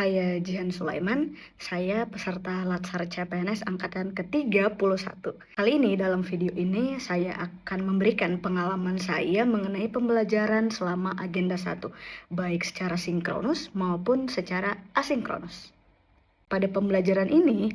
Saya Jihan Sulaiman, saya peserta Latsar CPNS angkatan ke-31. Kali ini dalam video ini saya akan memberikan pengalaman saya mengenai pembelajaran selama agenda 1, baik secara sinkronus maupun secara asinkronus. Pada pembelajaran ini,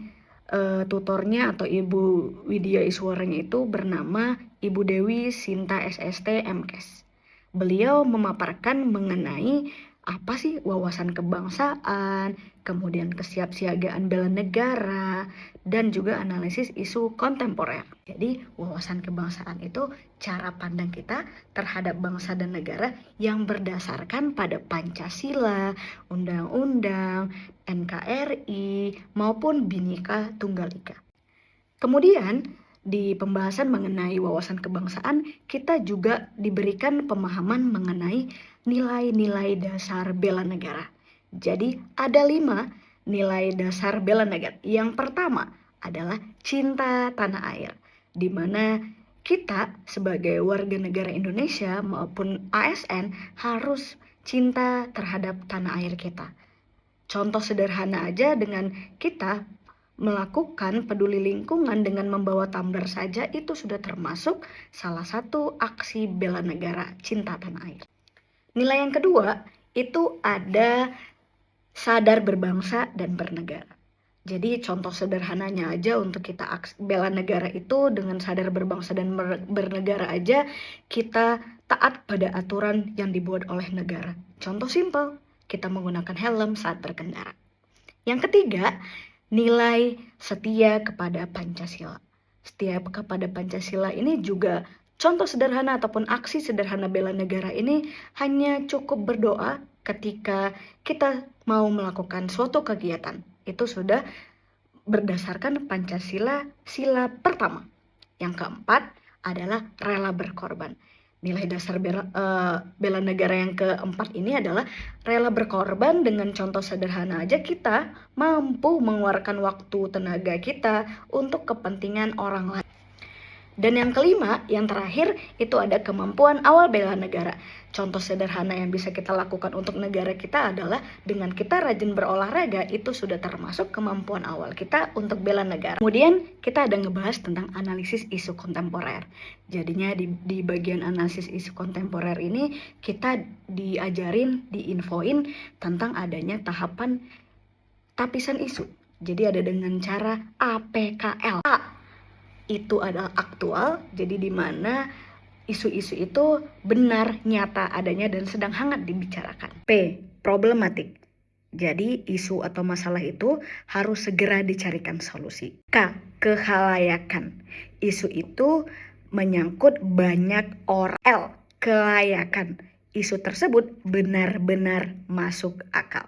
tutornya atau Ibu Widya Iswareng itu bernama Ibu Dewi Sinta SST MKes. Beliau memaparkan mengenai apa sih wawasan kebangsaan, kemudian kesiapsiagaan bela negara, dan juga analisis isu kontemporer. Jadi wawasan kebangsaan itu cara pandang kita terhadap bangsa dan negara yang berdasarkan pada Pancasila, Undang-Undang, NKRI, maupun Bhinneka Tunggal Ika. Kemudian di pembahasan mengenai wawasan kebangsaan, kita juga diberikan pemahaman mengenai nilai-nilai dasar bela negara. Jadi ada 5 nilai dasar bela negara. Yang pertama adalah cinta tanah air, di mana kita sebagai warga negara Indonesia maupun ASN harus cinta terhadap tanah air kita. Contoh sederhana aja dengan kita melakukan peduli lingkungan dengan membawa tumbler saja itu sudah termasuk salah satu aksi bela negara cinta tanah air. Nilai yang kedua itu ada sadar berbangsa dan bernegara. Jadi contoh sederhananya aja untuk kita bela negara itu dengan sadar berbangsa dan bernegara aja kita taat pada aturan yang dibuat oleh negara. Contoh simpel, kita menggunakan helm saat berkendara. Yang ketiga, nilai setia kepada Pancasila. Setia kepada Pancasila ini juga contoh sederhana ataupun aksi sederhana bela negara ini hanya cukup berdoa ketika kita mau melakukan suatu kegiatan. Itu sudah berdasarkan Pancasila sila pertama. Yang keempat adalah rela berkorban. Nilai dasar bela negara yang keempat ini adalah rela berkorban. Dengan contoh sederhana aja kita mampu mengeluarkan waktu tenaga kita untuk kepentingan orang lain. Dan yang kelima, yang terakhir itu ada kemampuan awal bela negara. Contoh sederhana yang bisa kita lakukan untuk negara kita adalah dengan kita rajin berolahraga, itu sudah termasuk kemampuan awal kita untuk bela negara. Kemudian kita ada ngebahas tentang analisis isu kontemporer. Jadinya di bagian analisis isu kontemporer ini kita diajarin, diinfoin tentang adanya tahapan tapisan isu. Jadi ada dengan cara APKL. Itu adalah aktual, jadi di mana isu-isu itu benar, nyata adanya dan sedang hangat dibicarakan. P, problematik. Jadi isu atau masalah itu harus segera dicarikan solusi. K, kehalayakan. Isu itu menyangkut banyak orang. L, kelayakan. Isu tersebut benar-benar masuk akal.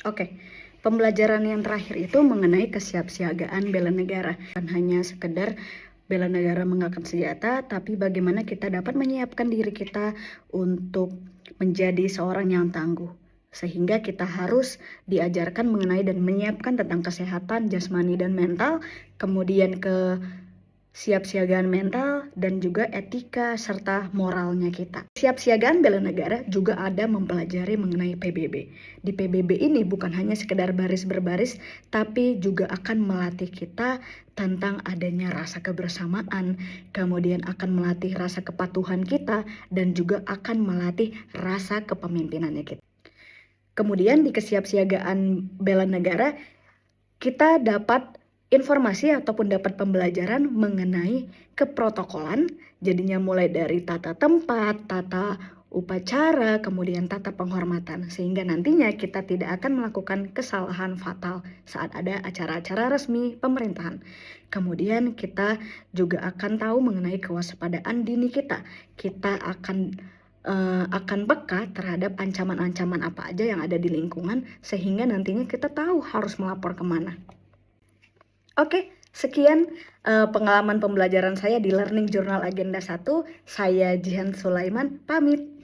Oke. Pembelajaran yang terakhir itu mengenai kesiapsiagaan bela negara. Bukan hanya sekedar bela negara mengangkat senjata, tapi bagaimana kita dapat menyiapkan diri kita untuk menjadi seorang yang tangguh. Sehingga kita harus diajarkan mengenai dan menyiapkan tentang kesehatan jasmani dan mental, kemudian kesiapsiagaan mental, dan juga etika serta moralnya kita. Kesiapsiagaan bela negara juga ada mempelajari mengenai PBB. Di PBB ini bukan hanya sekedar baris berbaris, tapi juga akan melatih kita tentang adanya rasa kebersamaan, kemudian akan melatih rasa kepatuhan kita, dan juga akan melatih rasa kepemimpinannya kita. Kemudian di kesiapsiagaan bela negara, kita dapat informasi ataupun dapat pembelajaran mengenai keprotokolan, jadinya mulai dari tata tempat, tata upacara, kemudian tata penghormatan, sehingga nantinya kita tidak akan melakukan kesalahan fatal saat ada acara-acara resmi pemerintahan. Kemudian kita juga akan tahu mengenai kewaspadaan dini kita. Kita akan peka terhadap ancaman-ancaman apa aja yang ada di lingkungan, sehingga nantinya kita tahu harus melapor kemana. Oke, sekian pengalaman pembelajaran saya di Learning Journal Agenda 1. Saya Jihan Sulaiman, pamit.